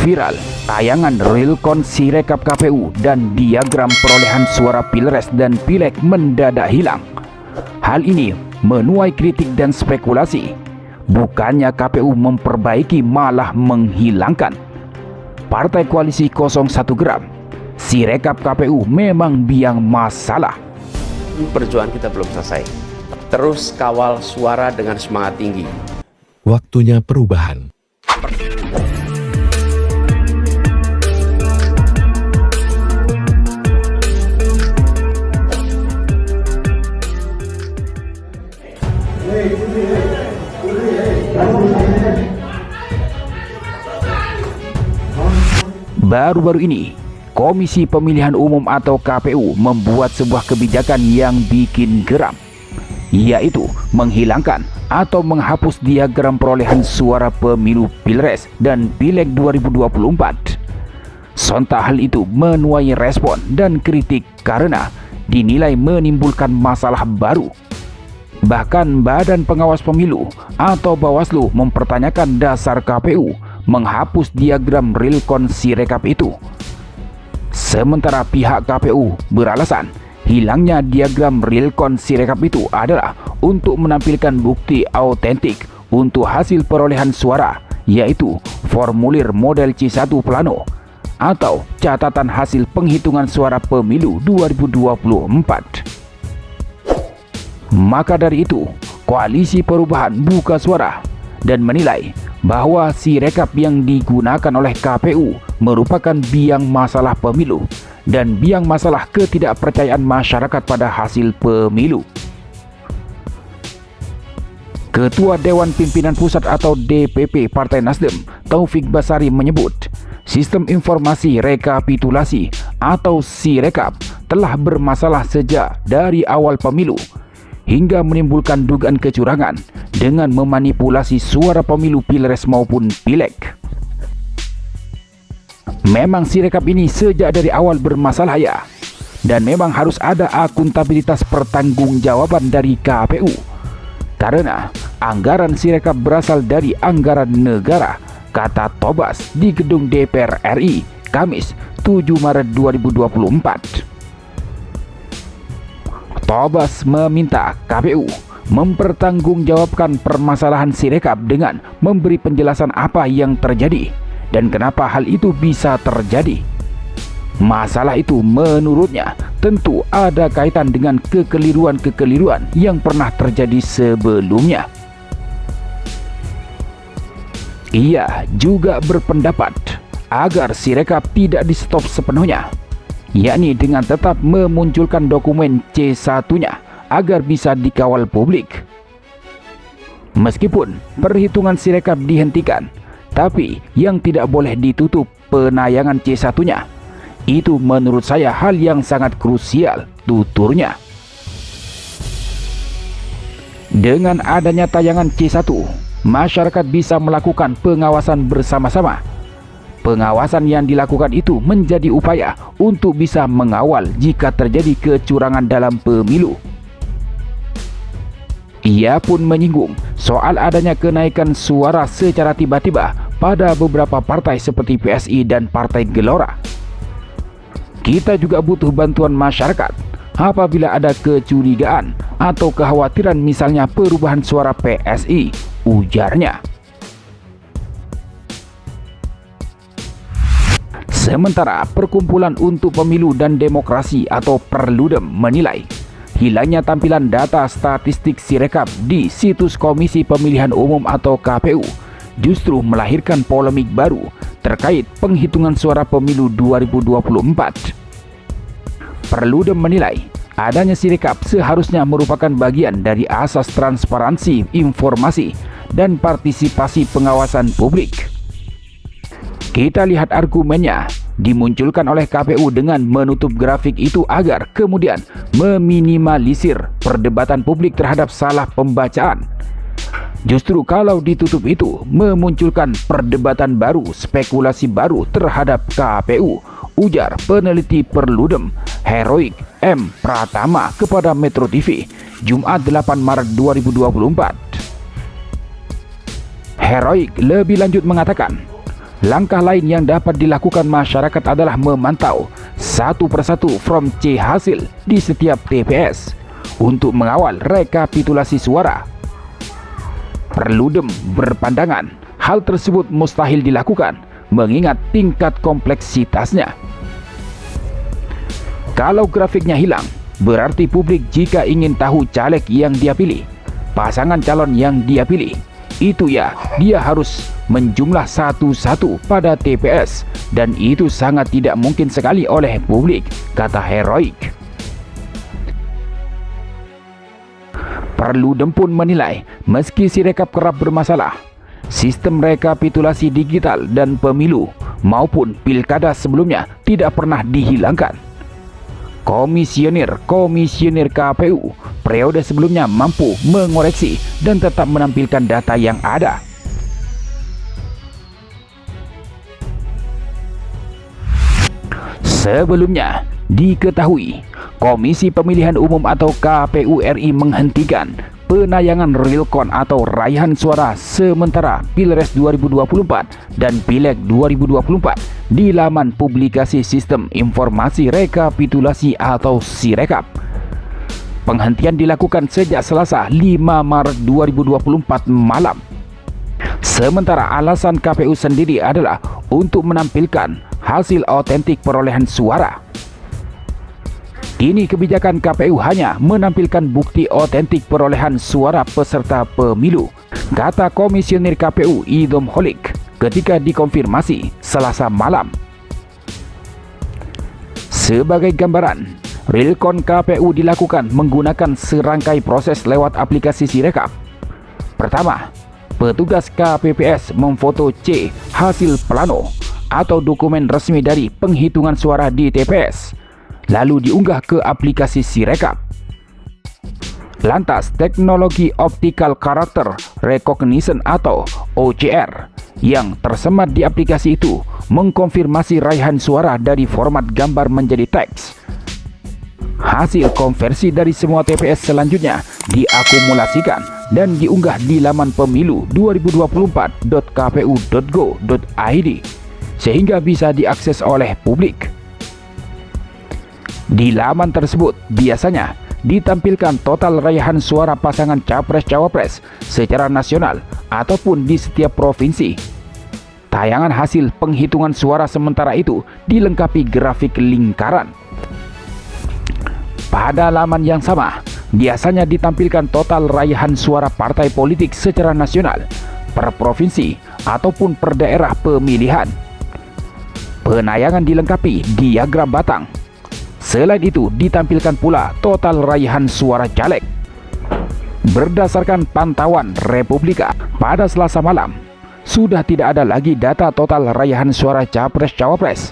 Viral tayangan realcon Sirekap KPU dan diagram perolehan suara Pilpres dan Pileg mendadak hilang. Hal ini menuai kritik dan spekulasi. Bukannya KPU memperbaiki, malah menghilangkan. Partai Koalisi 01 geram, Sirekap KPU memang biang masalah. Perjuangan kita belum selesai. Terus kawal suara dengan semangat tinggi. Waktunya perubahan. Baru-baru ini, Komisi Pemilihan Umum atau KPU membuat sebuah kebijakan yang bikin geram, yaitu menghilangkan atau menghapus diagram perolehan suara pemilu Pilpres dan Pileg 2024. Sontak hal itu menuai respon dan kritik karena dinilai menimbulkan masalah baru. Bahkan Badan Pengawas Pemilu atau Bawaslu mempertanyakan dasar KPU menghapus diagram realcon Sirekap itu. Sementara pihak KPU beralasan hilangnya diagram realcon Sirekap itu adalah untuk menampilkan bukti autentik untuk hasil perolehan suara, yaitu formulir model C1 Plano atau catatan hasil penghitungan suara pemilu 2024. Maka dari itu, Koalisi Perubahan buka suara dan menilai bahwa Sirekap yang digunakan oleh KPU merupakan biang masalah pemilu dan biang masalah ketidakpercayaan masyarakat pada hasil pemilu. Ketua Dewan Pimpinan Pusat atau DPP Partai Nasdem, Taufik Basari menyebut, sistem informasi rekapitulasi atau Sirekap telah bermasalah sejak dari awal pemilu, hingga menimbulkan dugaan kecurangan dengan memanipulasi suara pemilu Pilpres maupun Pileg. Memang Sirekap ini sejak dari awal bermasalah ya, dan memang harus ada akuntabilitas pertanggungjawaban dari KPU, karena anggaran Sirekap berasal dari anggaran negara, kata Tobas di gedung DPR RI Kamis 7 Maret 2024. Tobas meminta KPU mempertanggungjawabkan permasalahan Sirekap dengan memberi penjelasan apa yang terjadi dan kenapa hal itu bisa terjadi. Masalah itu menurutnya tentu ada kaitan dengan kekeliruan-kekeliruan yang pernah terjadi sebelumnya. Ia juga berpendapat agar Sirekap tidak di-stop sepenuhnya, yakni dengan tetap memunculkan dokumen C1-nya agar bisa dikawal publik. Meskipun perhitungan Sirekap dihentikan, tapi yang tidak boleh ditutup penayangan C1-nya. Itu menurut saya hal yang sangat krusial, tuturnya. Dengan adanya tayangan C1, masyarakat bisa melakukan pengawasan bersama-sama. Pengawasan yang dilakukan itu menjadi upaya untuk bisa mengawal jika terjadi kecurangan dalam pemilu. Ia pun menyinggung soal adanya kenaikan suara secara tiba-tiba pada beberapa partai seperti PSI dan Partai Gelora. Kita juga butuh bantuan masyarakat apabila ada kecurigaan atau kekhawatiran, misalnya perubahan suara PSI, ujarnya. Sementara Perkumpulan untuk Pemilu dan Demokrasi atau Perludem menilai hilangnya tampilan data statistik Sirekap di situs Komisi Pemilihan Umum atau KPU justru melahirkan polemik baru terkait penghitungan suara pemilu 2024. Perludem menilai adanya Sirekap seharusnya merupakan bagian dari asas transparansi informasi dan partisipasi pengawasan publik. Kita lihat argumennya dimunculkan oleh KPU dengan menutup grafik itu agar kemudian meminimalisir perdebatan publik terhadap salah pembacaan. Justru kalau ditutup itu memunculkan perdebatan baru, spekulasi baru terhadap KPU, ujar peneliti Perludem Heroik M. Pratama kepada Metro TV Jumat 8 Maret 2024. Heroik lebih lanjut mengatakan, Langkah lain yang dapat dilakukan masyarakat adalah memantau satu persatu from C hasil di setiap TPS untuk mengawal rekapitulasi suara. Perludem berpandangan hal tersebut mustahil dilakukan mengingat tingkat kompleksitasnya. Kalau grafiknya hilang, berarti publik jika ingin tahu caleg yang dia pilih, pasangan calon yang dia pilih, itu ya dia harus menjumlah satu-satu pada TPS, dan itu sangat tidak mungkin sekali oleh publik, kata Heroik. Perludem pun menilai, meski Sirekap kerap bermasalah, sistem rekapitulasi digital dan pemilu maupun pilkada sebelumnya tidak pernah dihilangkan. Komisioner KPU periode sebelumnya mampu mengoreksi dan tetap menampilkan data yang ada. Sebelumnya diketahui, Komisi Pemilihan Umum atau KPU RI menghentikan penayangan realcon atau raihan suara sementara Pilpres 2024 dan Pileg 2024 di laman publikasi Sistem Informasi Rekapitulasi atau Sirekap. Penghentian dilakukan sejak Selasa 5 Maret 2024 malam. Sementara alasan KPU sendiri adalah untuk menampilkan hasil otentik perolehan suara. Kini kebijakan KPU hanya menampilkan bukti otentik perolehan suara peserta pemilu, kata Komisioner KPU Idhom Holik ketika dikonfirmasi Selasa malam. Sebagai gambaran, realcon KPU dilakukan menggunakan serangkai proses lewat aplikasi Sirekap. Pertama, petugas KPPS memfoto C hasil plano atau dokumen resmi dari penghitungan suara di TPS, lalu diunggah ke aplikasi Sirekap. Lantas, teknologi Optical Character Recognition atau OCR yang tersemat di aplikasi itu mengkonfirmasi raihan suara dari format gambar menjadi teks. Hasil konversi dari semua TPS selanjutnya diakumulasikan dan diunggah di laman pemilu 2024.kpu.go.id sehingga bisa diakses oleh publik. Di laman tersebut biasanya ditampilkan total raihan suara pasangan capres-cawapres secara nasional ataupun di setiap provinsi. Tayangan hasil penghitungan suara sementara itu dilengkapi grafik lingkaran. Pada laman yang sama, biasanya ditampilkan total raihan suara partai politik secara nasional, per provinsi ataupun per daerah pemilihan. Penayangan dilengkapi diagram batang. Selain itu, ditampilkan pula total raihan suara caleg. Berdasarkan pantauan Republika pada Selasa malam, sudah tidak ada lagi data total raihan suara capres-cawapres